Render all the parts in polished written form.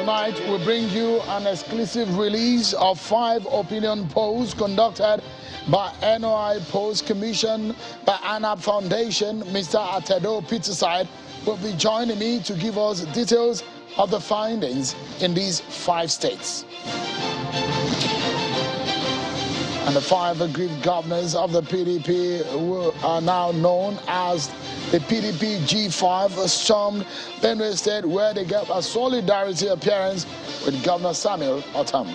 Tonight, we bring you an exclusive release of 5 opinion polls conducted by NOI Polls Commission by ANAP Foundation. Mr. Atedo Peterside will be joining me to give us details of the findings in these 5 states. And the 5 aggrieved governors of the PDP, who are now known as the PDP G5, stormed Benue State, where they gave a solidarity appearance with Governor Samuel Ortom.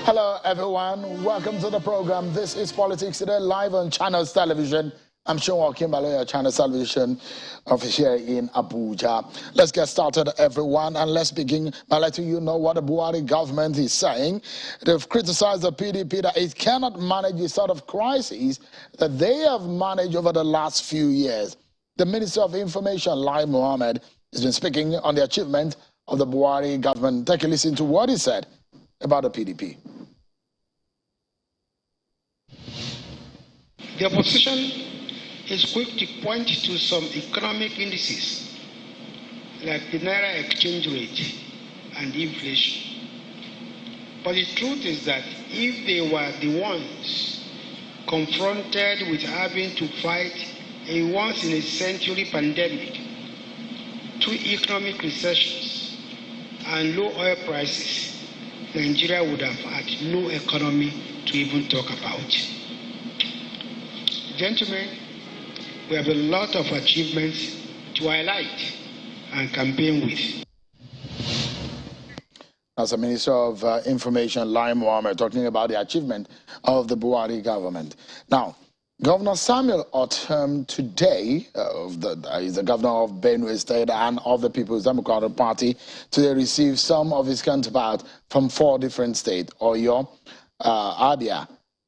Hello, everyone. Welcome to the program. This is Politics Today, live on Channels Television. I'm Sean Kimbaloya, Channel Television official in Abuja. Let's get started, everyone, and let's begin by letting you know what the Buhari government is saying. They've criticized the PDP that it cannot manage the sort of crises that they have managed over the last few years. The Minister of Information, Lai Mohammed, has been speaking on the achievement of the Buhari government. Take a listen to what he said about the PDP. The opposition is quick to point to some economic indices like the Naira exchange rate and inflation. But the truth is that if they were the ones confronted with having to fight a once-in-a-century pandemic, 2 economic recessions, and low oil prices, Nigeria would have had no economy to even talk about. Gentlemen, we have a lot of achievements to highlight and campaign with. As the Minister of Information, Lai Mohammed, talking about the achievement of the Buhari government. Now, Governor Samuel Ortom today, is the governor of Benue State and of the People's Democratic Party, today received some of his counterparts from 4 different states: Oyo, Abia,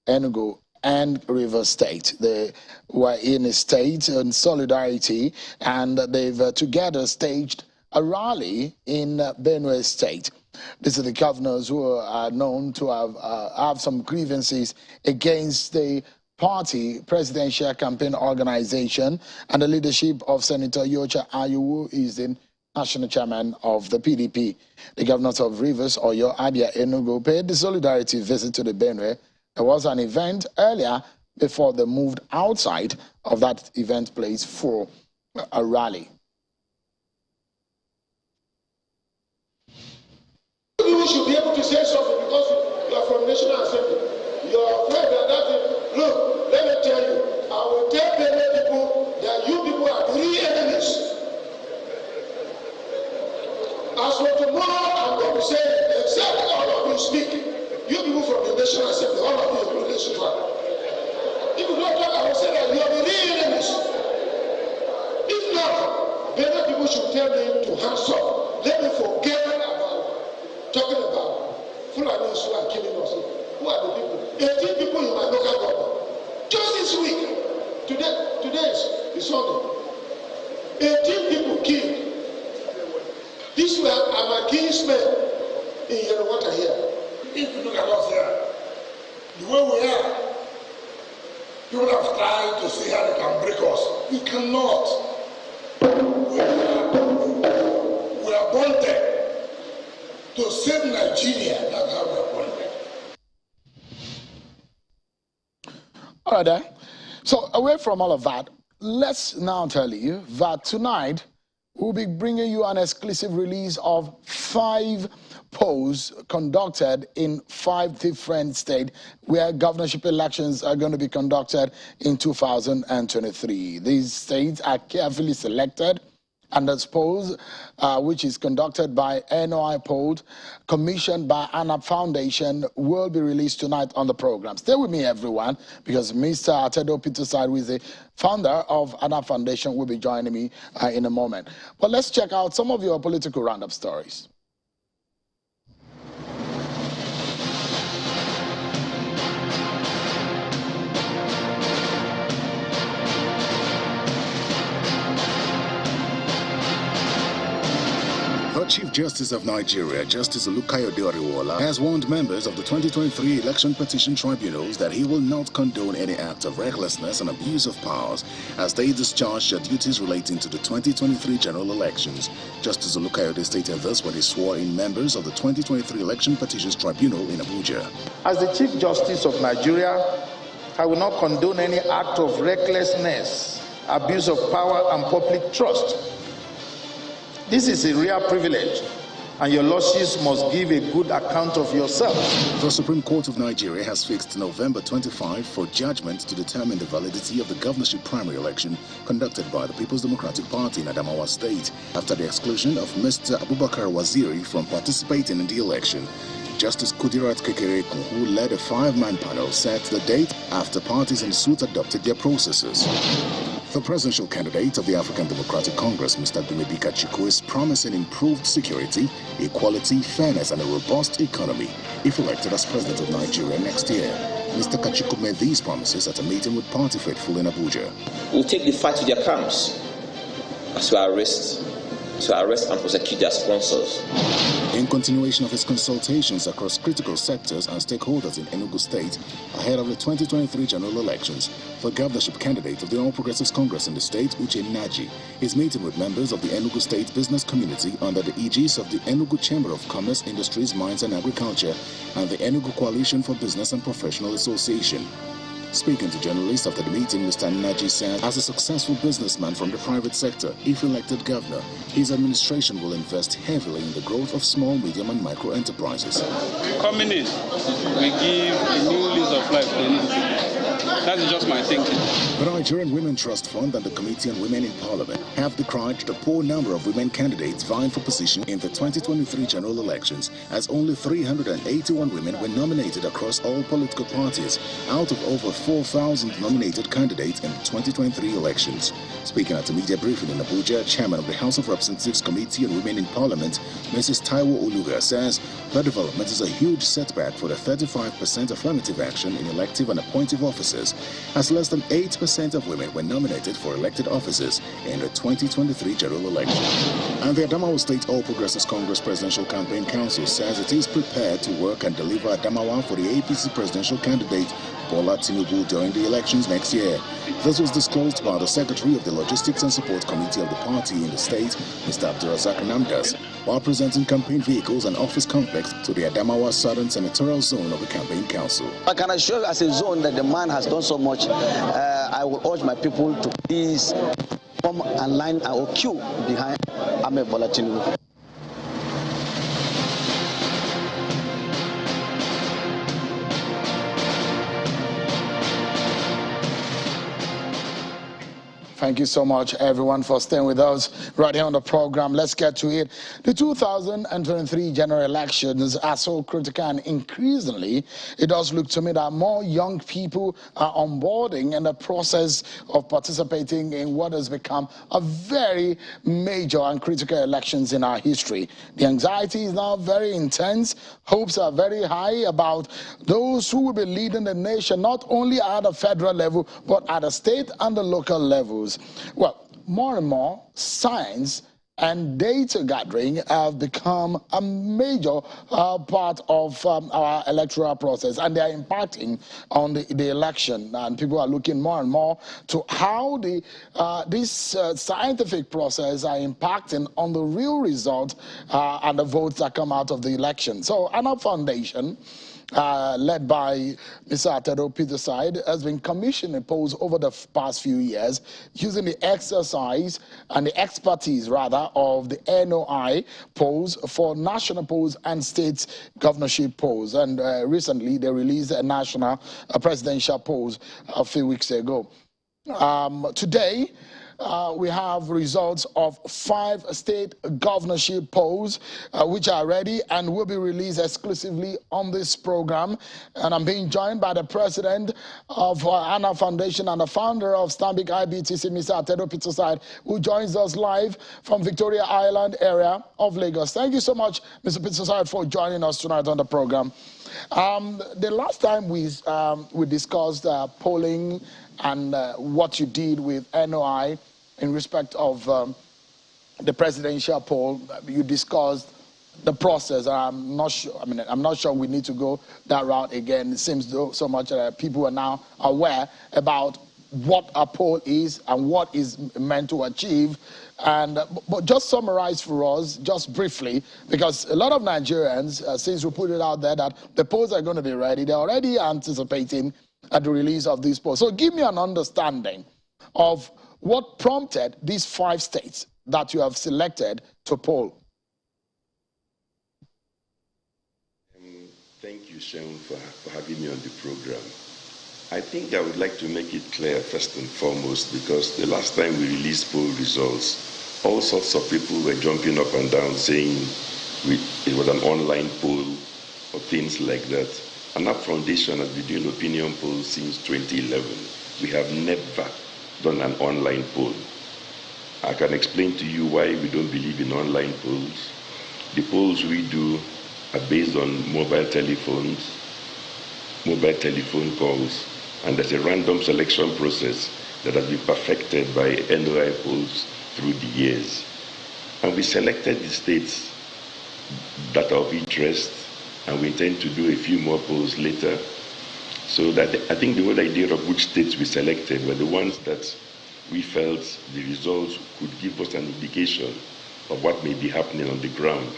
Enugu, and Rivers State. They were in a state in solidarity, and they've together staged a rally in Benue State. These are the governors who are known to have some grievances against the party presidential campaign organization and the leadership of Senator Yocha Ayuwu, is the national chairman of the PDP. The governors of Rivers, Oyo, Abia, Enugu paid the solidarity visit to the Benue. There was an event earlier before they moved outside of that event place for a rally. You should be able to say something because you are from National Assembly. You are afraid that look, let me tell you, I will tell the people that you people are 3 enemies. As for tomorrow, I'm going to say exactly all of you speak. You people from the National Assembly, all of you are relation to her. If you don't talk, I will say that you are the real enemies. If not, better people should tell me to hands up. Let me forget about talking about Fulanis who are killing us. Who are the people? 18 people in my local government. Just this week, today is Sunday. 18 people killed. These were my kinsmen in Yerewater here. If you look at us here, the way we are, people have tried to see how they can break us. We cannot. We are bonded to save Nigeria. That's how we are bonded. All right, then. So away from all of that, let's now tell you that tonight we'll be bringing you an exclusive release of 5 polls conducted in 5 different states where governorship elections are going to be conducted in 2023. These states are carefully selected, and this polls, which is conducted by NOI Polls, commissioned by ANAP Foundation, will be released tonight on the program. Stay with me, everyone, because Mr. Atedo Peterside, who is the founder of ANAP Foundation, will be joining me in a moment. But let's check out some of your political roundup stories. Chief Justice of Nigeria, Justice Olukayode Oriwola, has warned members of the 2023 Election Petition Tribunals that he will not condone any act of recklessness and abuse of powers as they discharge their duties relating to the 2023 general elections. Justice Olukayode stated this when he swore in members of the 2023 Election Petitions Tribunal in Abuja. As the Chief Justice of Nigeria, I will not condone any act of recklessness, abuse of power, and public trust. This is a rare privilege, and your lordships must give a good account of yourself. The Supreme Court of Nigeria has fixed November 25 for judgment to determine the validity of the governorship primary election conducted by the People's Democratic Party in Adamawa State after the exclusion of Mr. Abubakar Waziri from participating in the election. Justice Kudirat Kekereekun, who led a 5-man panel, set the date after parties in suit adopted their processes. The presidential candidate of the African Democratic Congress, Mr. Dumebi Kachikwu, is promising improved security, equality, fairness, and a robust economy if elected as president of Nigeria next year. Mr. Kachikwu made these promises at a meeting with party faithful in Abuja. We'll take the fight to their camps as we arrest and prosecute their sponsors. In continuation of his consultations across critical sectors and stakeholders in Enugu State ahead of the 2023 general elections, the governorship candidate of the All Progressives Congress in the state, Uche Naji, is meeting with members of the Enugu State business community under the aegis of the Enugu Chamber of Commerce, Industries, Mines and Agriculture and the Enugu Coalition for Business and Professional Association. Speaking to journalists after the meeting, Mr. Naji said, as a successful businessman from the private sector, if elected governor, his administration will invest heavily in the growth of small, medium and micro enterprises. Coming in, we give a new lease of life to Enugu people. That is just my thinking. The Nigerian Women Trust Fund and the Committee on Women in Parliament have decried the poor number of women candidates vying for position in the 2023 general elections, as only 381 women were nominated across all political parties out of over 4,000 nominated candidates in the 2023 elections. Speaking at a media briefing in Abuja, Chairman of the House of Representatives Committee on Women in Parliament, Mrs. Taiwo Oluga, says the development is a huge setback for the 35% affirmative action in elective and appointive offices, as less than 8% of women were nominated for elected offices in the 2023 general election. And the Adamawa State All Progressives Congress Presidential Campaign Council says it is prepared to work and deliver Adamawa for the APC presidential candidate Bola Tinubu during the elections next year. This was disclosed by the Secretary of the Logistics and Support Committee of the party in the state, Mr. Abdurazak Namdas, while presenting campaign vehicles and office complex to the Adamawa Southern Senatorial Zone of the Campaign Council. I can assure you as a zone that the man has done so much. I will urge my people to please come and line or queue behind Ahmed Bola Tinubu. Thank you so much, everyone, for staying with us right here on the program. Let's get to it. The 2023 general elections are so critical, and increasingly, it does look to me that more young people are onboarding in the process of participating in what has become a very major and critical elections in our history. The anxiety is now very intense. Hopes are very high about those who will be leading the nation, not only at the federal level, but at the state and the local levels. Well, more and more science and data gathering have become a major part of our electoral process, and they are impacting on the election. And people are looking more and more to how this scientific process are impacting on the real result and the votes that come out of the election. So, ANAP Foundation, led by Mr. Atedo Peterside, has been commissioning polls over the past few years using the exercise and the expertise, rather, of the NOI polls for national polls and state governorship polls. And recently, they released a national presidential polls a few weeks ago. Today, we have results of 5 state governorship polls, which are ready and will be released exclusively on this program. And I'm being joined by the president of ANAP Foundation and the founder of Stanbic IBTC, Mr. Atedo Peterside, who joins us live from Victoria Island area of Lagos. Thank you so much, Mr. Peterside, for joining us tonight on the program. The last time we discussed polling and what you did with NOI in respect of the presidential poll. You discussed the process. I'm not sure. I'm not sure we need to go that route again. It seems though so much people are now aware about what a poll is and what is meant to achieve. And but just summarize for us, just briefly, because a lot of Nigerians, since we put it out there that the polls are going to be ready, they're already anticipating at the release of these polls. So give me an understanding of what prompted these 5 states that you have selected to poll. Thank you, Sean, for having me on the program. I think I would like to make it clear first and foremost, because the last time we released poll results, all sorts of people were jumping up and down saying it was an online poll or things like that. And our foundation has been doing opinion polls since 2011. We have never done an online poll. I can explain to you why we don't believe in online polls. The polls we do are based on mobile telephone calls, and there's a random selection process that has been perfected by NOI polls through the years. And we selected the states that are of interest, and we intend to do a few more polls later. So that I think the whole idea of which states we selected were the ones that we felt the results could give us an indication of what may be happening on the ground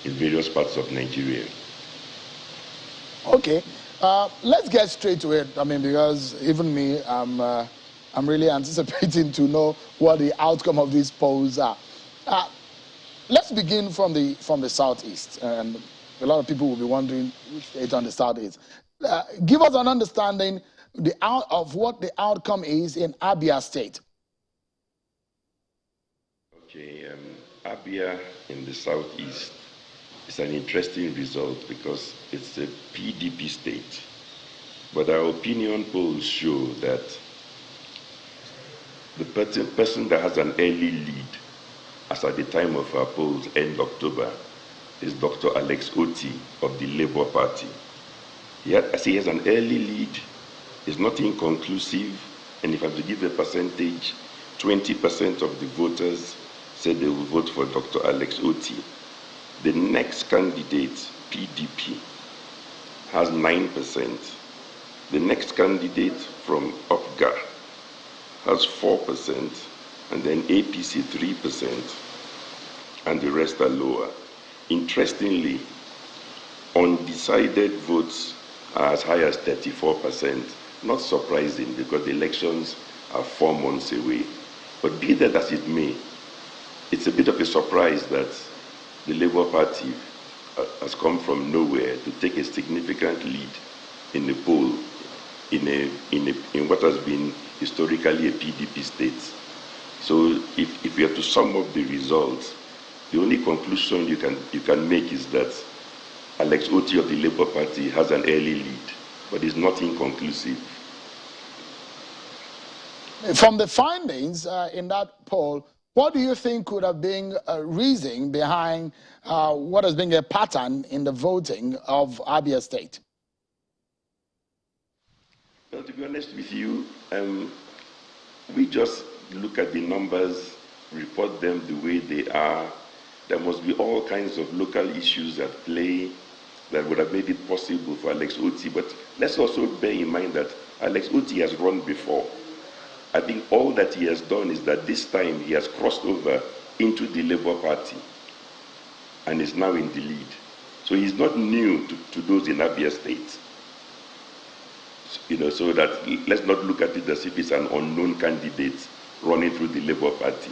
in various parts of Nigeria. Okay, let's get straight to it. Because even me, I'm really anticipating to know what the outcome of these polls are. Let's begin from the southeast, and a lot of people will be wondering which state on the south is. Give us an understanding of what the outcome is in Abia State. Okay, Abia in the southeast is an interesting result because it's a PDP state. But our opinion polls show that the person that has an early lead, as at the time of our polls, end October, is Dr. Alex Otti of the Labour Party. He has an early lead, is not inconclusive, and if I have to give a percentage, 20% of the voters said they will vote for Dr. Alex Otti. The next candidate, PDP, has 9%. The next candidate from UPGA has 4%, and then APC 3%, and the rest are lower. Interestingly, undecided votes are as high as 34%. Not surprising because the elections are 4 months away. But be that as it may, it's a bit of a surprise that the Labour Party has come from nowhere to take a significant lead in the poll in what has been historically a PDP state. So if we have to sum up the results, the only conclusion you can make is that Alex Otti of the Labour Party has an early lead, but is not inconclusive. From the findings in that poll, what do you think could have been a reason behind what has been a pattern in the voting of Abia State? Well, to be honest with you, we just look at the numbers, report them the way they are. There must be all kinds of local issues at play that would have made it possible for Alex Otti. But let's also bear in mind that Alex Otti has run before. I think all that he has done is that this time he has crossed over into the Labour Party and is now in the lead. So he's not new to those in Abia State. So that let's not look at it as if it's an unknown candidate running through the Labour Party.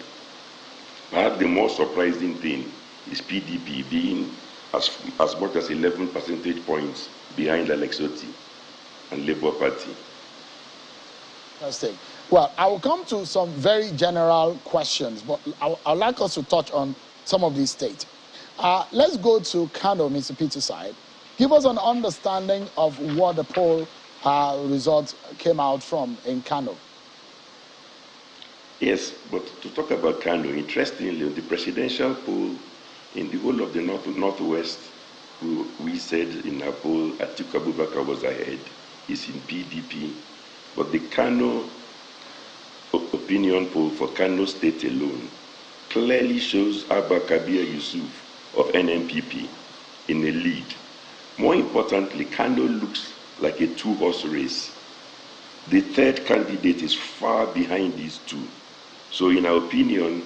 Perhaps the more surprising thing is PDP being as much as 11 percentage points behind Alex Otti and Labour Party. Interesting. Well, I will come to some very general questions, but I'd like us to touch on some of these states. Let's go to Kano, Mr. Peterside. Give us an understanding of what the poll results came out from in Kano. Yes, but to talk about Kano, interestingly, the presidential poll in the whole of the Northwest, we said in our poll, Atiku Abubakar was ahead. He's in PDP. But the Kano opinion poll for Kano State alone clearly shows Abba Kabir Yusuf of NNPP in a lead. More importantly, Kano looks like a two-horse race. The third candidate is far behind these two. So in our opinion,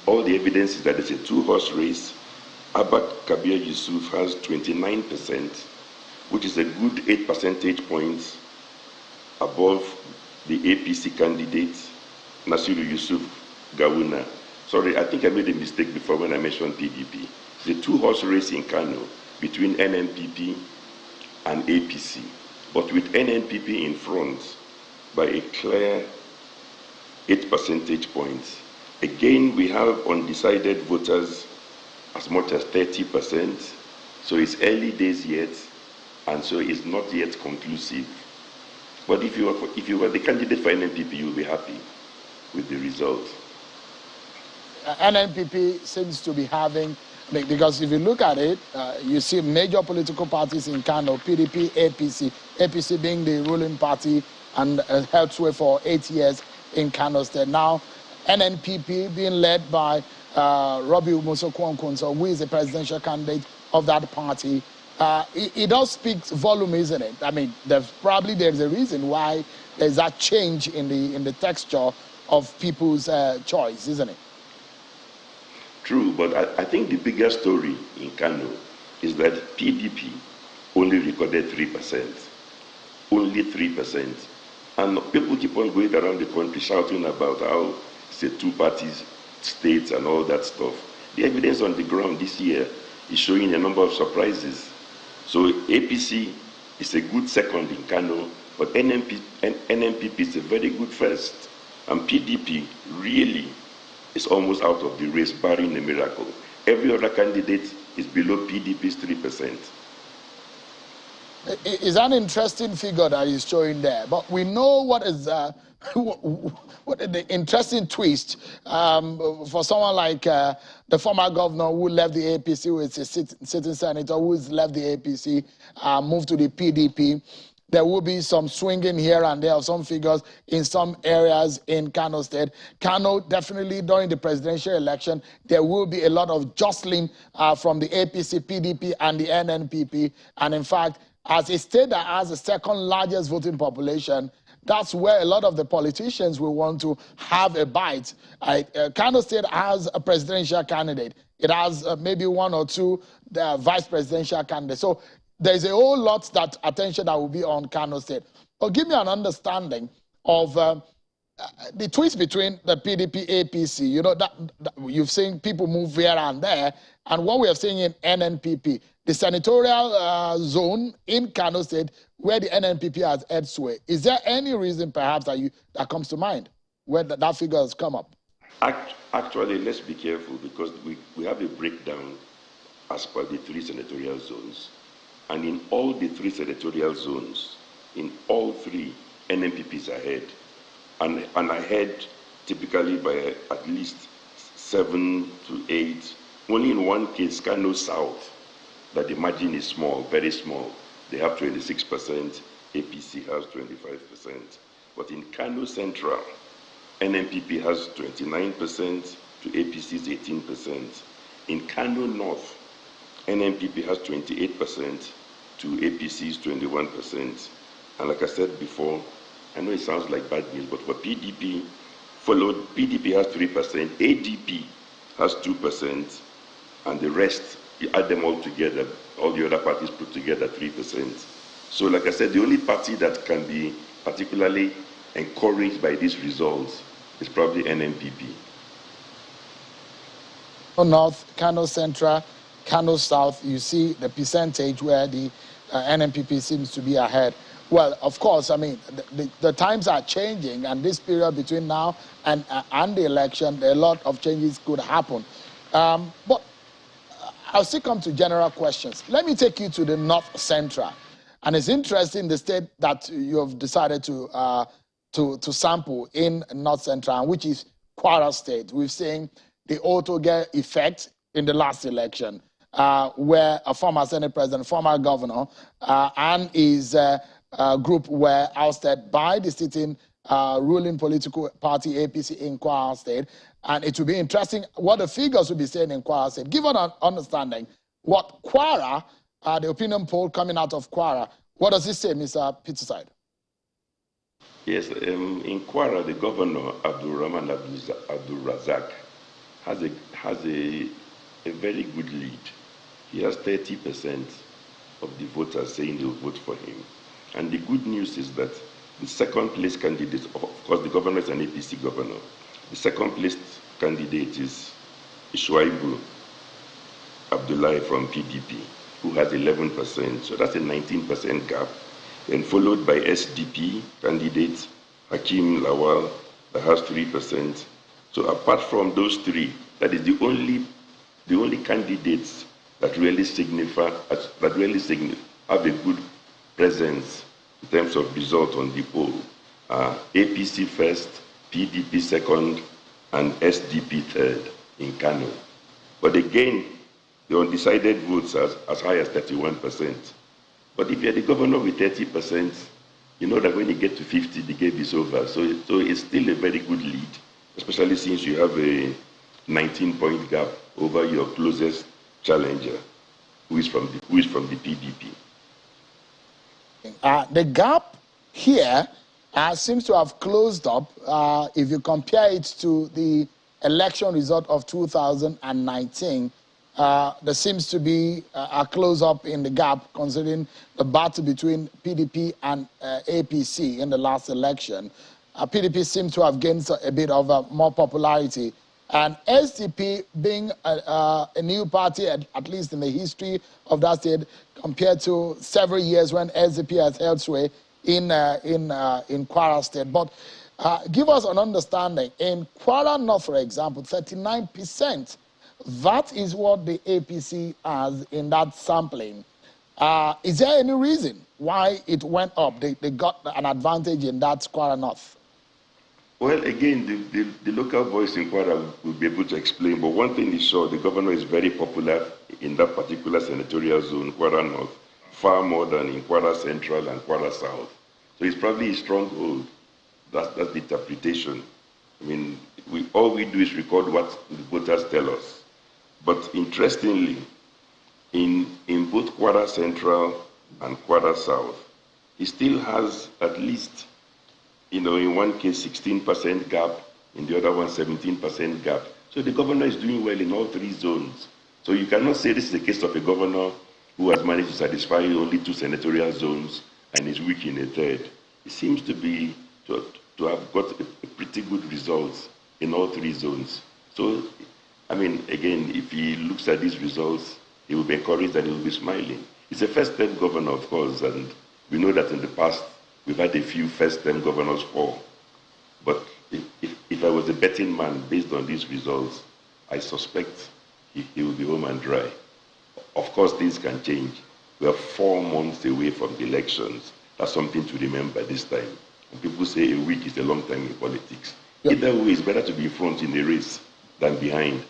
all the evidence is that it's a two-horse race. Abba Kabir Yusuf has 29%, which is a good 8 percentage points above the APC candidate, Nasiru Yusuf Gawuna. Sorry, I think I made a mistake before when I mentioned PDP. It's a two-horse race in Kano between NNPP and APC, but with NNPP in front by a clear 8 percentage points. Again, we have undecided voters as much as 30%, so it's early days yet, and so it's not yet conclusive. But if you were the candidate for NNPP, you'll be happy with the result. NNPP seems to be having, because if you look at it, you see major political parties in Kano, PDP, APC being the ruling party and held sway for 8 years in Kano State. Now, NNPP being led by Robbie Umuso-Kwankunso, who is the presidential candidate of that party. It does speak volume, isn't it? I mean, there's a reason why there's that change in the texture of people's choice, isn't it? True, but I think the bigger story in Kano is that PDP only recorded 3%. Only 3%. And people keep on going around the country shouting about how it's a two-party state and all that stuff. The evidence on the ground this year is showing a number of surprises. So APC is a good second in Kano, but NNPP is a very good first. And PDP really is almost out of the race, barring a miracle. Every other candidate is below PDP's 3%. It's an interesting figure that is showing there, but we know what is what the interesting twist for someone like the former governor who left the APC, who is a sitting senator who's left the APC, moved to the PDP. There will be some swinging here and there of some figures in some areas in Kano State. Kano, definitely during the presidential election, there will be a lot of jostling from the APC, PDP, and the NNPP. And in fact, as a state that has the second largest voting population, that's where a lot of the politicians will want to have a bite. Kano State has a presidential candidate. It has maybe one or two vice presidential candidates. So there's a whole lot that attention that will be on Kano State. But give me an understanding of the twist between the PDP, APC. You know, that you've seen people move here and there, and what we are seeing in NNPP, the senatorial zone in Kano State, where the NNPP has held sway. Is there any reason, perhaps, that comes to mind where that figure has come up? Actually, let's be careful, because we have a breakdown as per the 3 senatorial zones. And in all the 3 senatorial zones, in all 3, NNPP is ahead. And ahead typically by at least 7 to 8. Only in one case, Kano South, that the margin is small, very small. They have 26%, APC has 25%. But in Kano Central, NNPP has 29% to APC's 18%. In Kano North, NNPP has 28% to APC's 21%. And like I said before, I know it sounds like bad news, but for PDP, PDP has 3%, ADP has 2%, and the rest, you add them all together, all the other parties put together, 3%. So like I said, the only party that can be particularly encouraged by these results is probably NNPP. North, Kano Central, Kano South, you see the percentage where the NNPP seems to be ahead. Well, of course, I mean, the times are changing, and this period between now and the election, a lot of changes could happen. But I'll still come to general questions. Let me take you to the North Central. And it's interesting, the state that you have decided to sample in North Central, which is Kwara State. We've seen the Otoge effect in the last election, where a former Senate president, former governor, and his group were ousted by the sitting ruling political party APC in Kwara State. And it will be interesting what the figures will be saying in Kwara State. Give us an understanding what Kwara, the opinion poll coming out of Kwara, what does it say, Mr. Peterside? Yes, in Kwara, the governor, Abdul Rahman Abdul Razak, has a very good lead. He has 30% of the voters saying they will vote for him. And the good news is that the second place candidate, of course, the governor is an APC governor. The second place candidate is Shuaibu Abdullahi from PDP, who has 11%. So that's a 19% gap. And followed by SDP candidate Hakim Lawal, that has 3%. So apart from those three, that is the only candidates that really have a good presence in terms of result on the poll. APC first, PDP second, and SDP third in Kano. But again, the undecided votes are as high as 31%. But if you're the governor with 30%, you know that when you get to 50, the game is over. So it's still a very good lead, especially since you have a 19-point gap over your closest challenger, who is from the PDP. The gap here seems to have closed up if you compare it to the election result of 2019. There seems to be a close-up in the gap considering the battle between PDP and APC in the last election. PDP seems to have gained a bit of more popularity. And SDP being a new party, at least in the history of that state, compared to several years when SDP has held sway in Kwara State. But give us an understanding. In Kwara North, for example, 39%. That is what the APC has in that sampling. Is there any reason why it went up? They got an advantage in that Kwara North. Well, again, the local voice in Kwara will be able to explain, but one thing is sure, the governor is very popular in that particular senatorial zone, Kwara North, far more than in Kwara Central and Kwara South. So it's probably a stronghold. That's the interpretation. I mean, all we do is record what the voters tell us. But interestingly, in both Kwara Central and Kwara South, he still has at least, in one case 16% gap, in the other one 17% gap. So the governor is doing well in all three zones. So you cannot say this is a case of a governor who has managed to satisfy only two senatorial zones and is weak in a third. He seems to have got a pretty good results in all three zones. So, I mean, again, if he looks at these results, he will be encouraged and he will be smiling. He's a first-term governor, of course, and we know that in the past we've had a few first-term governors fall. But if I was a betting man based on these results, I suspect he will be home and dry. Of course, things can change. We are 4 months away from the elections. That's something to remember this time. And people say a week is a long time in politics. Yep. Either way, it's better to be in front in the race than behind.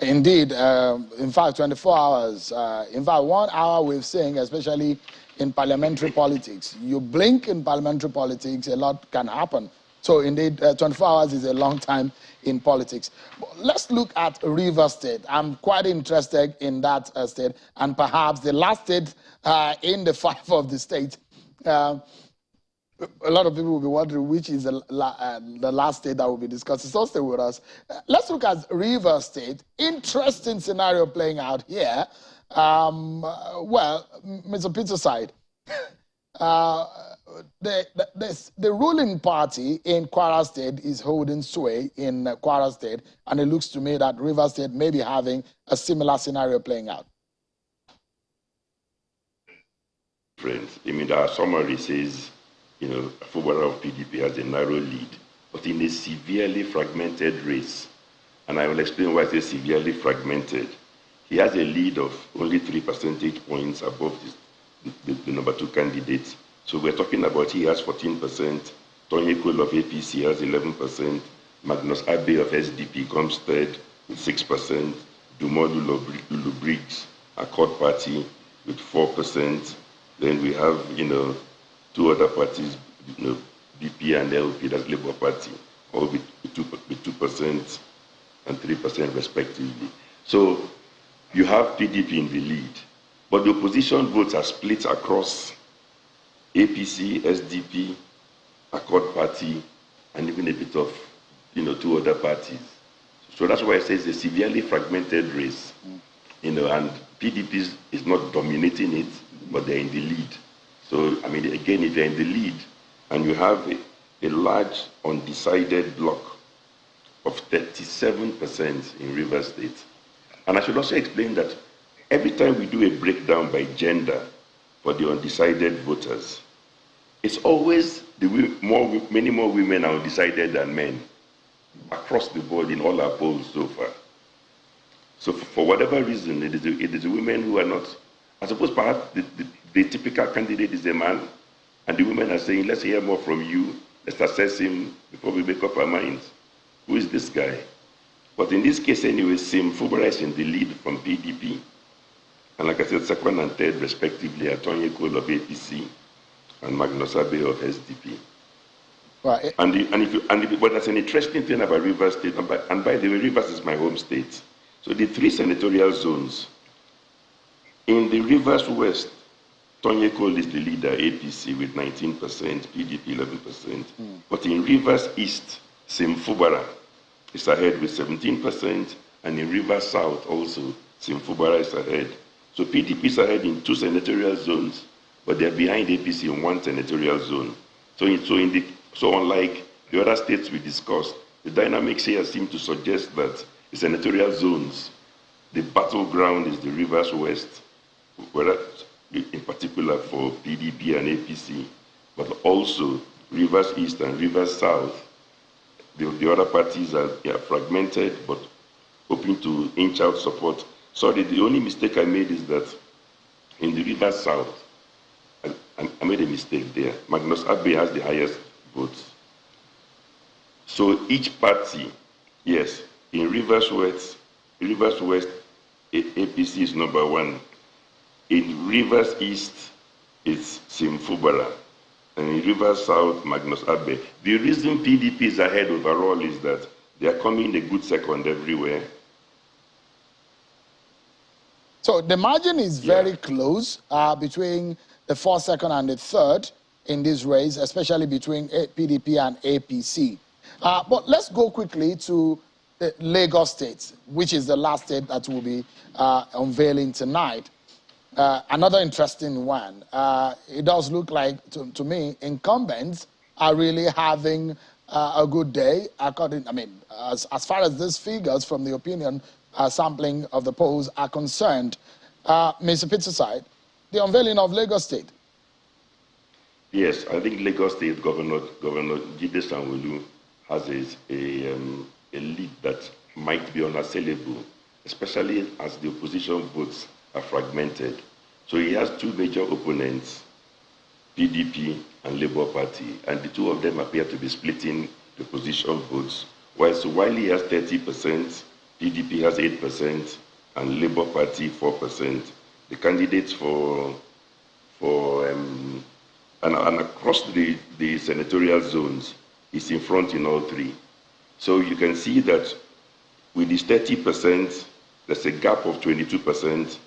Indeed. In fact, 24 hours. In fact, 1 hour we've seen, especially in parliamentary politics. You blink in parliamentary politics, a lot can happen. So indeed, 24 hours is a long time in politics. But let's look at Rivers State. I'm quite interested in that state, and perhaps the last state in the 5 of the state. A lot of people will be wondering which is the last state that will be discussed. So stay with us. Let's look at Rivers State. Interesting scenario playing out here. Well, Mr. Peterside, the ruling party in Kwara State is holding sway in Kwara State, and it looks to me that Rivers State may be having a similar scenario playing out. Friends, I mean, our summary says, Fubara of PDP has a narrow lead, but in a severely fragmented race. And I will explain why I say severely fragmented. He has a lead of only 3 percentage points above the number 2 candidate. So we're talking about he has 14%, Tony Cole of APC has 11%, Magnus Abe of SDP comes third with 6%, Dumodu Lubriggs, Accord Party, with 4%. Then we have, 2 other parties, BP and LP, that's Labour Party, or with 2% and 3% respectively. So you have PDP in the lead, but the opposition votes are split across APC, SDP, Accord Party, and even a bit of, 2 other parties. So that's why I say it's a severely fragmented race, and PDP is not dominating it, but they're in the lead. So, I mean, again, if they're in the lead and you have a large undecided block of 37% in Rivers State. And I should also explain that every time we do a breakdown by gender for the undecided voters, it's always many more women are undecided than men across the board in all our polls so far. So for whatever reason, it is the women who are not. I suppose perhaps the typical candidate is a man, and the women are saying, let's hear more from you, let's assess him before we make up our minds. Who is this guy? But in this case anyway, Sim Fubara is in the lead from PDP. And like I said, second and third respectively are Tonye Cole of APC and Magnus Abe of SDP. Right. But that's an interesting thing about Rivers State. And by the way, Rivers is my home state. So the 3 senatorial zones. In the Rivers West, Tonye Cole is the leader, APC, with 19%, PDP 11%. But in Rivers East, Sim Fubara is ahead with 17%, and in Rivers South also, Sim Fubara is ahead. So PDP is ahead in 2 senatorial zones, but they're behind APC in 1 senatorial zone. So unlike the other states we discussed, the dynamics here seem to suggest that the senatorial zones, the battleground is the Rivers West, whereas in particular for PDP and APC, but also Rivers East and Rivers South. The other parties are fragmented, but hoping to inch out support. Sorry, the only mistake I made is that in the Rivers South, I made a mistake there. Magnus Abe has the highest votes. So each party, yes, in Rivers West, APC is number 1. In Rivers East, it's Sim Fubara. And in Rivers South, Magnus Abe. The reason PDP is ahead overall is that they are coming a good second everywhere. So the margin is very close between the 4th, 2nd, and the 3rd in this race, especially between PDP and APC. But let's go quickly to Lagos State, which is the last state that will be unveiling tonight. Another interesting one. It does look like, to me, incumbents are really having a good day. As far as these figures from the opinion sampling of the polls are concerned, Mr. Pitserside, the unveiling of Lagos State. Yes, I think Lagos State Governor Jide Sanwo-Olu has a lead that might be unassailable, especially as the opposition votes are fragmented. So he has 2 major opponents, PDP and Labour Party, and the 2 of them appear to be splitting the opposition votes. While he has 30%, PDP has 8%, and Labour Party 4%. The candidates and across the senatorial zones is in front in all 3. So you can see that with this 30%, there's a gap of 22%.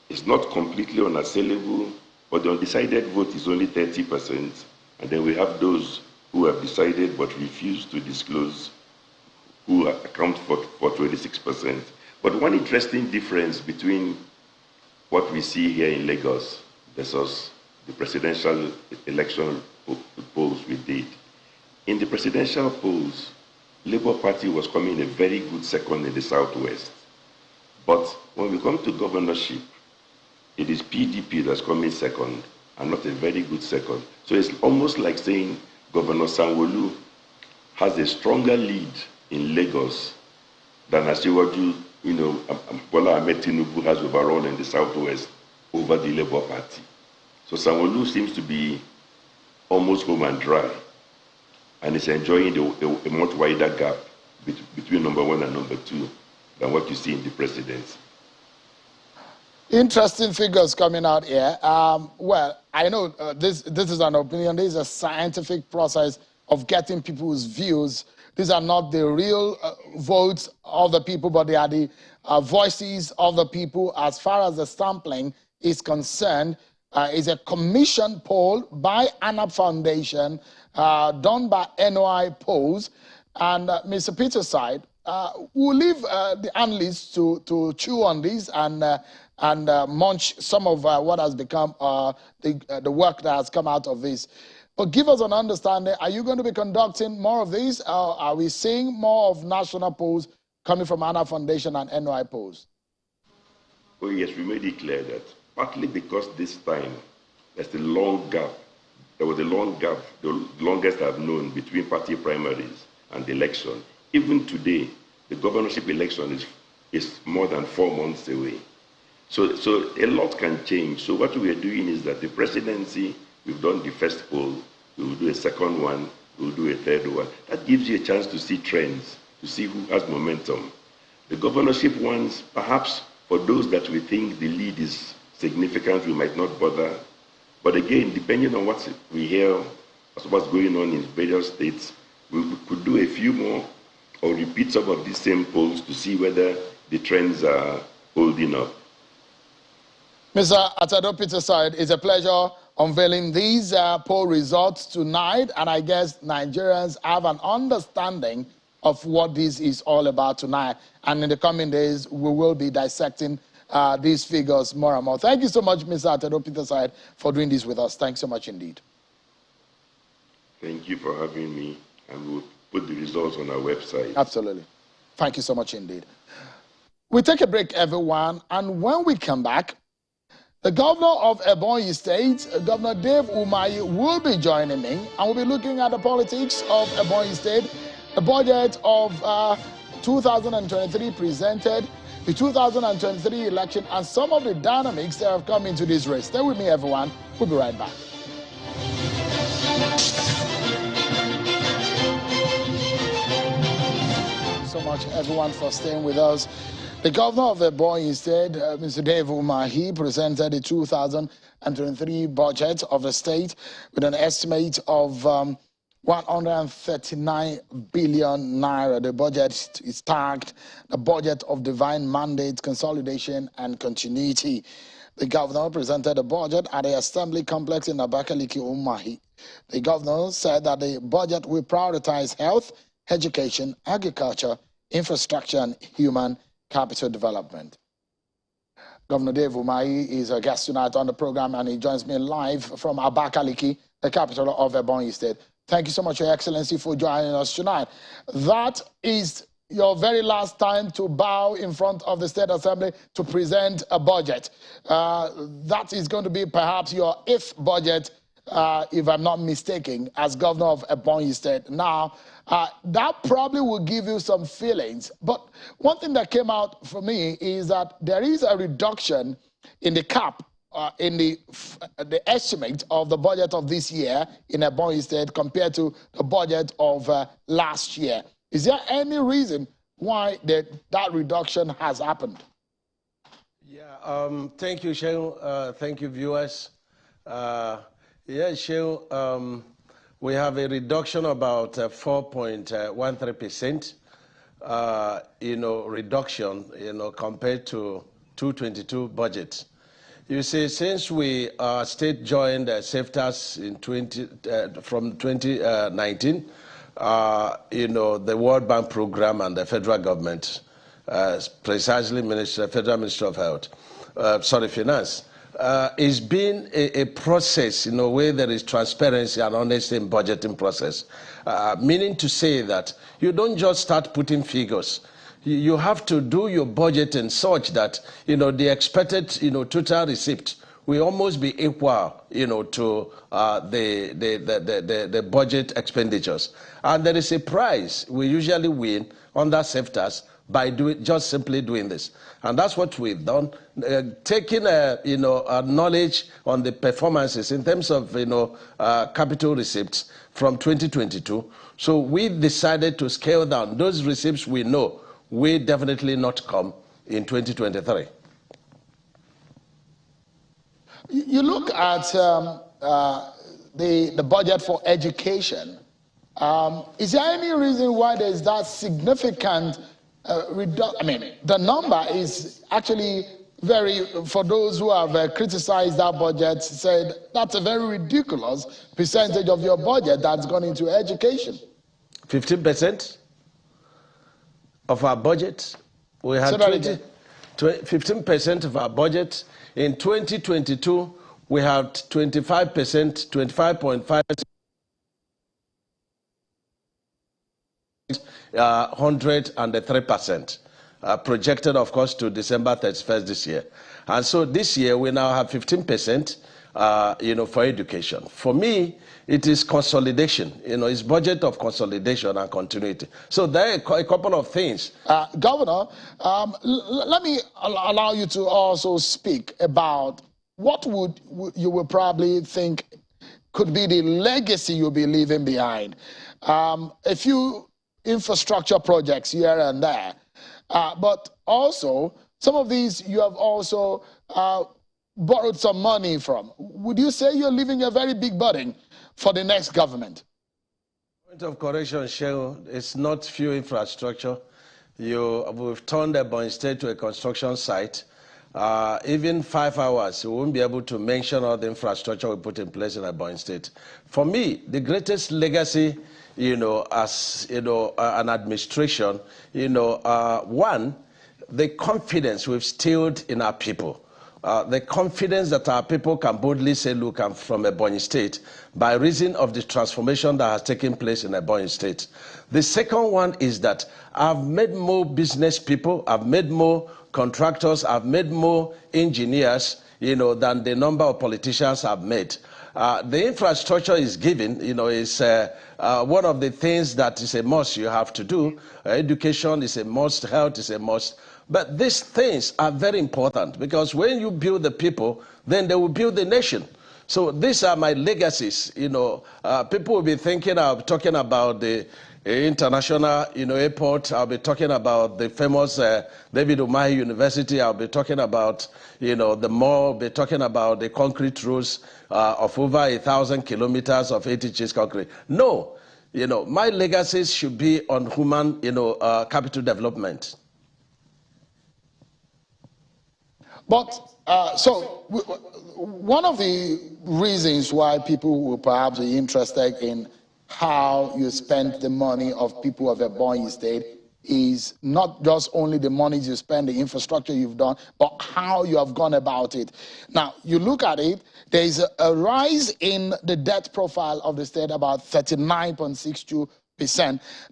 It's not completely unassailable, but the undecided vote is only 30%. And then we have those who have decided but refuse to disclose, who account for 26%. But one interesting difference between what we see here in Lagos versus the presidential election polls we did. In the presidential polls, Labour Party was coming a very good second in the Southwest. But when we come to governorship, it is PDP that's coming second, and not a very good second. So it's almost like saying Governor Sanwo-Olu has a stronger lead in Lagos than Asiwaju, Bola Ahmed Tinubu has overall in the Southwest over the Labour Party. So Sanwo-Olu seems to be almost home and dry, and is enjoying a much wider gap between number 1 and number 2 than what you see in the presidency. Interesting figures coming out here. Well, I know this is an opinion. This is a scientific process of getting people's views these are not the real votes of the people, but they are the voices of the people as far as the sampling is concerned. Is a commission poll by ANAP Foundation done by NOI Polls. And Mr. Peterside, we'll leave the analysts to chew on this and munch some of what has become the work that has come out of this. But give us an understanding, are you going to be conducting more of these? Are we seeing more of national polls coming from ANAP Foundation and NOI Polls? Oh yes, we made it clear that partly because this time there's a long gap. There was a long gap, the longest I've known, between party primaries and the election. Even today, the governorship election is more than 4 months away. So a lot can change. So what we are doing is that the presidency, we've done the first poll, we will do a second one, we will do a third one. That gives you a chance to see trends, to see who has momentum. The governorship ones, perhaps for those that we think the lead is significant, we might not bother. But again, depending on what we hear, what's going on in various states, we could do a few more or repeat some of these same polls to see whether the trends are holding up. Mr. Atado Peterside, it's a pleasure unveiling these poll results tonight, and I guess Nigerians have an understanding of what this is all about tonight. And in the coming days, we will be dissecting these figures more and more. Thank you so much, Mr. Atado Peterside, for doing this with us. Thanks so much indeed. Thank you for having me, and we'll put the results on our website. Absolutely. Thank you so much indeed. We take a break, everyone, and when we come back, the governor of Ebonyi State, Governor Dave Umahi, will be joining me, and we'll be looking at the politics of Ebonyi State, the budget of 2023 presented, the 2023 election, and some of the dynamics that have come into this race. Stay with me, everyone. We'll be right back. Thank you so much, everyone, for staying with us. The governor of Ebonyi State, Mr. Dave Umahi, presented the 2023 budget of the state with an estimate of 139 billion naira. The budget is tagged the budget of divine mandate, consolidation, and continuity. The governor presented the budget at the Assembly Complex in Abakaliki, Umahi. The governor said that the budget will prioritize health, education, agriculture, infrastructure, and human capital development. Governor Dave Umahi is a guest tonight on the program, and he joins me live from Abakaliki, the capital of Ebonyi State. Thank you so much, Your Excellency, for joining us tonight. That is your very last time to bow in front of the State Assembly to present a budget. That is going to be perhaps your 8th budget, if I'm not mistaken, as governor of Ebonyi State. Now, that probably will give you some feelings. But one thing that came out for me is that there is a reduction in the cap in the estimate of the budget of this year in Ebonyi State compared to the budget of last year. Is there any reason why that reduction has happened? Yeah, thank you, Shehu. Thank you, viewers. Yeah, Shehu, we have a reduction about 4.13%, reduction, compared to 2022 budget. You see, since our state joined SafeTAS in from 2019, the World Bank program and the federal government, precisely Federal Ministry of Health, Finance, it's been a process in a way there is transparency and honesty in budgeting process, meaning to say that you don't just start putting figures. You have to do your budgeting such that the expected total receipt will almost be equal to the budget expenditures, and there is a prize we usually win under SafeTAS by just simply doing this, and that's what we've done, taking a knowledge on the performances in terms of capital receipts from 2022. So we decided to scale down those receipts we know will definitely not come in 2023. You look at the budget for education. Is there any reason why there's that significant reduction? I mean, the number is actually very, for those who have criticized that budget, said that's a very ridiculous percentage of your budget that's gone into education. 15% of our budget. We had 15% of our budget. In 2022, we had 25%, 25.5%. 103%, projected, of course, to December 31st this year. And so this year, we now have 15%, for education. For me, it is consolidation. It's budget of consolidation and continuity. So there are a couple of things. Governor, let me allow you to also speak about what you would probably think could be the legacy you'll be leaving behind. A few infrastructure projects here and there, but also some of these you have also borrowed some money from. Would you say you're leaving a very big burden for the next government? Point of correction, Shehu, it's not few infrastructure. We've turned Ebonyi State to a construction site. Even 5 hours, we won't be able to mention all the infrastructure we put in place in Ebonyi State. For me, the greatest legacy, as an administration, one, the confidence we've instilled in our people. The confidence that our people can boldly say, look, I'm from Ebonyi State, by reason of the transformation that has taken place in Ebonyi State. The second one is that I've made more business people, I've made more contractors, I've made more engineers, than the number of politicians I've made. The infrastructure is given, is one of the things that is a must you have to do. Education is a must, health is a must. But these things are very important because when you build the people, then they will build the nation. So these are my legacies. People will be thinking, I'll be talking about the international, airport. I'll be talking about the famous David Umahi University. I'll be talking about, the mall. I'll be talking about the concrete roads of over 1,000 kilometers of 8 inches concrete. No, my legacies should be on human, capital development. But so one of the reasons why people will perhaps be interested in how you spend the money of people of Ebonyi State is not just only the money you spend, the infrastructure you've done, but how you have gone about it. Now, you look at it, there is a rise in the debt profile of the state, about 39.62%.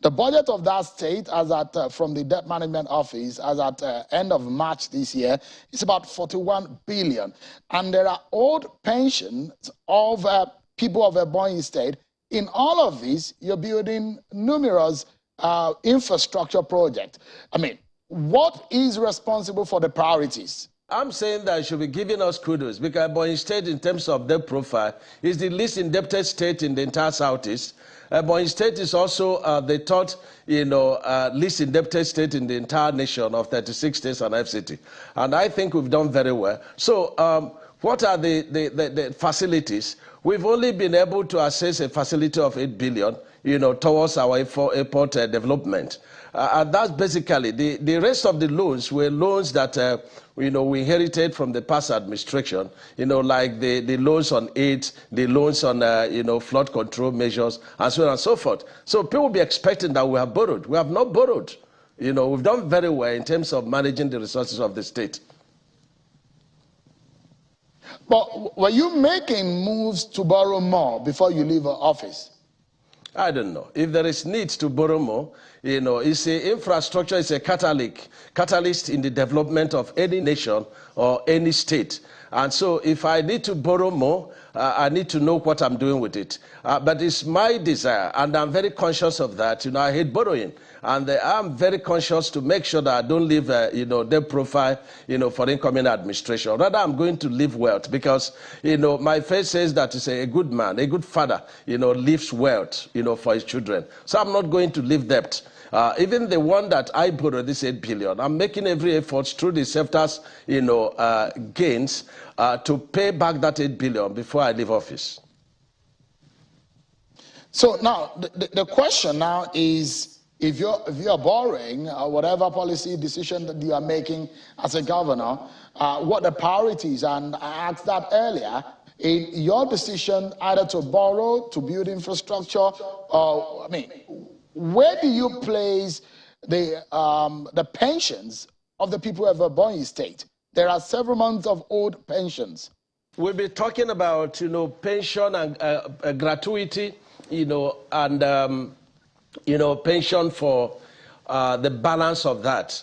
The budget of that state, as at from the Debt Management Office, as at end of March this year, is about 41 billion. And there are old pensions of people of Ebonyi State. In all of this, you're building numerous infrastructure projects. I mean, what is responsible for the priorities? I'm saying that you should be giving us kudos because Ebonyi State, in terms of debt profile, is the least indebted state in the entire Southeast. Ebonyi State is also the third, least indebted state in the entire nation of 36 states and FCT. And I think we've done very well. So what are the facilities? We've only been able to assess a facility of 8 billion, towards our airport development. And that's basically, the rest of the loans were loans that, we inherited from the past administration, like the loans on aid, the loans on, flood control measures, and so on and so forth. So people will be expecting that we have borrowed. We have not borrowed. We've done very well in terms of managing the resources of the state. But were you making moves to borrow more before you leave office? I don't know. If there is need to borrow more, it's a infrastructure is a catalyst in the development of any nation or any state. And so if I need to borrow more, I need to know what I'm doing with it. But it's my desire, and I'm very conscious of that. I hate borrowing. And I'm very conscious to make sure that I don't leave, debt profile, for incoming administration. Rather, I'm going to leave wealth because, my faith says that it's a good man, a good father, leaves wealth, for his children. So I'm not going to leave debt. Even the one that I borrowed, this 8 billion, I'm making every effort through the SEFTA's, gains to pay back that 8 billion before I leave office. So now, the question now is, if you're borrowing, whatever policy decision that you are making as a governor, what the priorities, and I asked that earlier, in your decision either to borrow, to build infrastructure, or, I mean, where do you place the pensions of the people of Ebonyi State? There are several months of old pensions. We'll be talking about, pension and gratuity, and, pension for the balance of that.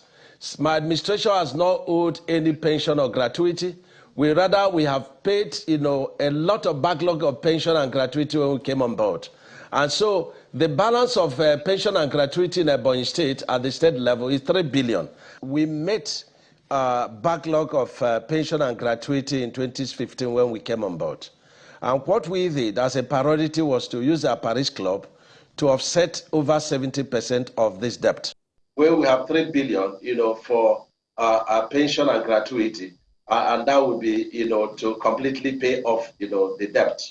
My administration has not owed any pension or gratuity. We have paid, a lot of backlog of pension and gratuity when we came on board. And so the balance of pension and gratuity in Ebonyi State at the state level is 3 billion. We met backlog of pension and gratuity in 2015 when we came on board. And what we did as a priority was to use our Paris Club to offset over 70% of this debt. Where we have 3 billion, for our pension and gratuity, and that would be, to completely pay off, the debt.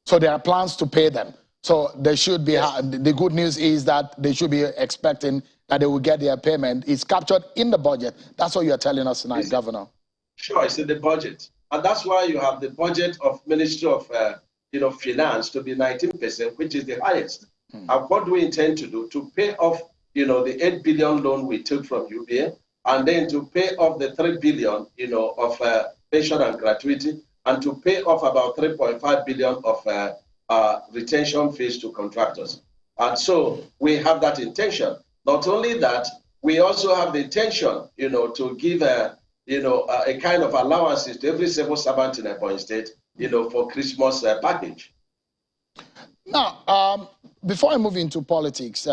So there are plans to pay them. So they should be, yes. The good news is that they should be expecting that they will get their payment. It's captured in the budget. That's what you're telling us tonight, Governor. Sure, it's in the budget. And that's why you have the budget of Ministry of Finance to be 19%, which is the highest. And what do we intend to do? To pay off, the 8 billion loan we took from UBA, and then to pay off the 3 billion, of pension and gratuity, and to pay off about 3.5 billion of retention fees to contractors. And so we have that intention. Not only that, we also have the intention, to give a kind of allowances to every civil servant in Ebonyi State, for Christmas package. Now, before I move into politics,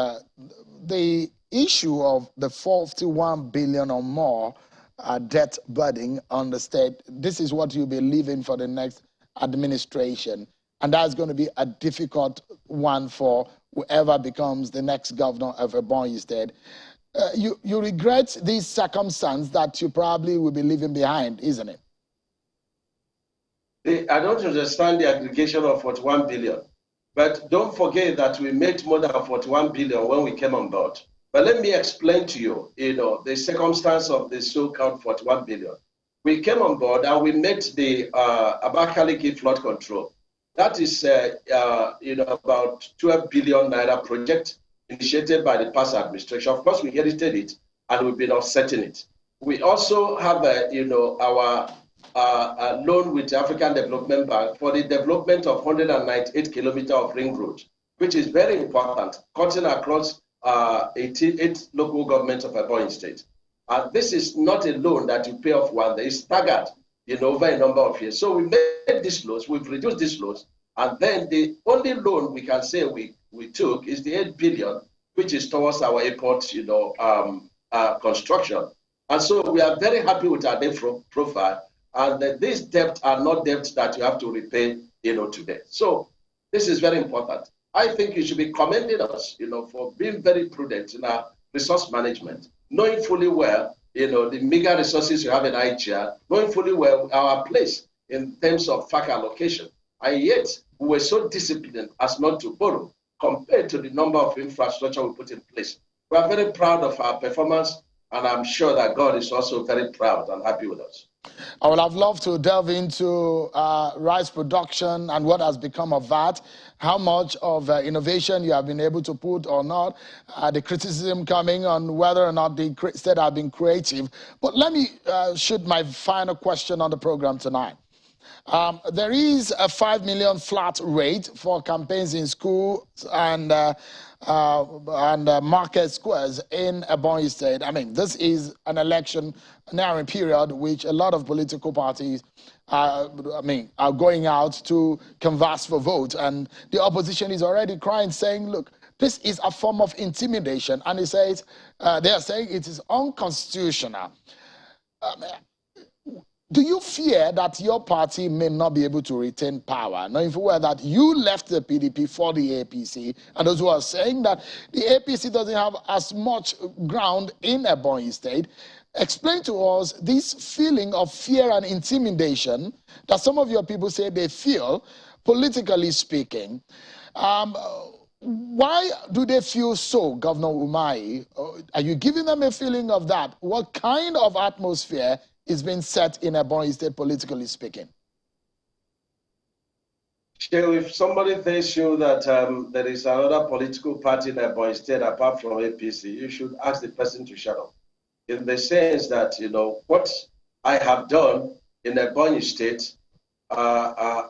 the issue of the 41 billion or more debt burden on the state, this is what you'll be leaving for the next administration. And that's going to be a difficult one for whoever becomes the next governor of Ebonyi State. You regret this circumstance that you probably will be leaving behind, isn't it? I don't understand the aggregation of 41 billion. But don't forget that we made more than 41 billion when we came on board. But let me explain to you, the circumstance of the so-called 41 billion. We came on board and we met the Abakaliki flood control. That is, about 12 billion naira project initiated by the past administration. Of course, we inherited it and we've been offsetting it. We also have, our loan with the African Development Bank for the development of 198 kilometers of ring road, which is very important, cutting across 88 local governments of Ebonyi State. And this is not a loan that you pay off one day, it's staggered, over a number of years. So we made these loans, we've reduced these loans, and then the only loan we can say we took is the 8 billion, which is towards our airport, construction. And so we are very happy with our debt profile. And these debts are not debts that you have to repay, today. So this is very important. I think you should be commending us, for being very prudent in our resource management, knowing fully well, the meager resources you have in IGR, knowing fully well our place in terms of FAC allocation. And yet, we were so disciplined as not to borrow compared to the number of infrastructure we put in place. We are very proud of our performance, and I'm sure that God is also very proud and happy with us. I would have loved to delve into rice production and what has become of that, how much of innovation you have been able to put or not, the criticism coming on whether or not the state have been creative. But let me shoot my final question on the program tonight. There is a 5 million flat rate for campaigns in schools and market squares in Ebonyi State. I mean, this is an election narrowing period which a lot of political parties are going out to canvass for vote, and the opposition is already crying, saying, look, this is a form of intimidation, and they are saying it is unconstitutional. Do you fear that your party may not be able to retain power, knowing full well that you left the PDP for the APC, and those who are saying that the APC doesn't have as much ground in Ebonyi State? Explain to us this feeling of fear and intimidation that some of your people say they feel, politically speaking. Why do they feel so, Governor Umahi? Are you giving them a feeling of that? What kind of atmosphere is being set in Ebonyi State, politically speaking? So if somebody tells you that there is another political party in Ebonyi State apart from APC, you should ask the person to shut up. In the sense that, what I have done in Ebonyi State,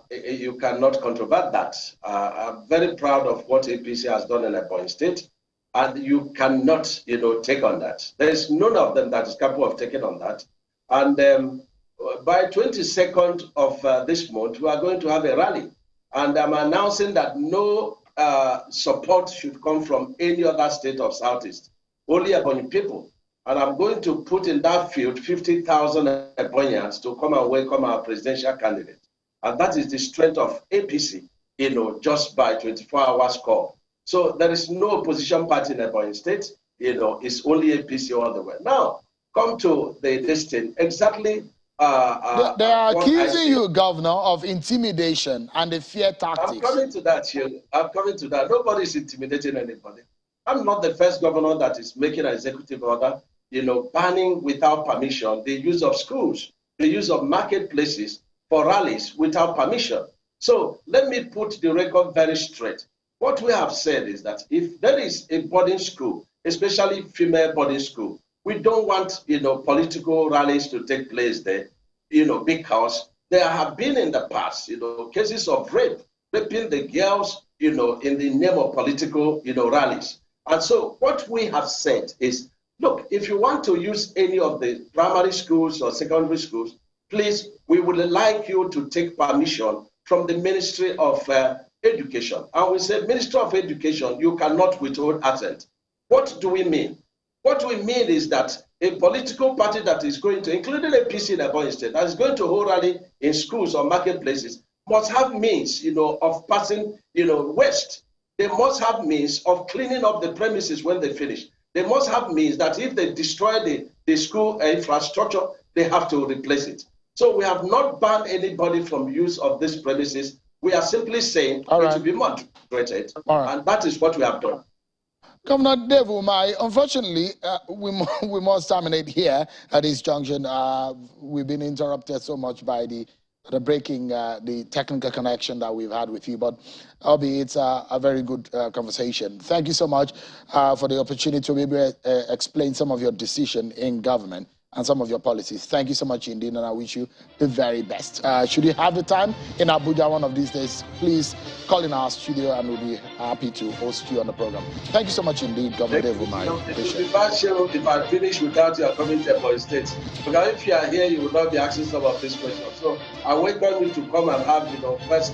you cannot controvert that. I'm very proud of what APC has done in Ebonyi State, and you cannot, take on that. There is none of them that is capable of taking on that. And by 22nd of this month, we are going to have a rally. And I'm announcing that no support should come from any other state of Southeast, only Ebonyi people. And I'm going to put in that field 50,000 Ebonians to come and welcome our presidential candidate. And that is the strength of APC, just by 24 hours call. So there is no opposition party in Ebonyi State, it's only APC all the way. Now, come to this thing. Exactly. They are accusing you, Governor, of intimidation and the fear tactics. I'm coming to that here. Nobody is intimidating anybody. I'm not the first governor that is making an executive order, banning without permission the use of schools, the use of marketplaces for rallies without permission. So let me put the record very straight. What we have said is that if there is a boarding school, especially female boarding school, we don't want, political rallies to take place there, because there have been in the past, cases of raping the girls, in the name of political, rallies. And so what we have said is, look, if you want to use any of the primary schools or secondary schools, please, we would like you to take permission from the Ministry of Education. And we said, Ministry of Education, you cannot withhold assent. What do we mean? What we mean is that a political party that is going to, including APC in Ebonyi State, that is going to hold rally in schools or marketplaces, must have means, of passing, waste. They must have means of cleaning up the premises when they finish. They must have means that if they destroy the school infrastructure, they have to replace it. So we have not banned anybody from use of these premises. We are simply saying it will be moderated, and that is what we have done. Governor Dave Umahi, unfortunately, we must terminate here at this junction. We've been interrupted so much by the breaking, the technical connection that we've had with you, but albeit it's a very good conversation. Thank you so much for the opportunity to maybe explain some of your decision in government and some of your policies. Thank you so much indeed, and I wish you the very best. Should you have the time in Abuja one of these days, please call in our studio and we'll be happy to host you on the program. Thank you so much indeed, Governor Dave Umahi. It would be bad show if I finish without your coming to Ebonyi State. Because if you are here, you will not be asking some of these questions. So I welcome you to come and have, first,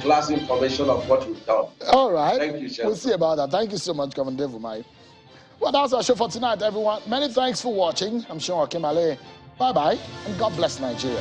class information of what we've done. All right. Thank you, Chef. We'll see about that. Thank you so much, Governor Dave Umahi. Well, that's our show for tonight, everyone. Many thanks for watching. I'm Sean Akimale. Bye-bye, and God bless Nigeria.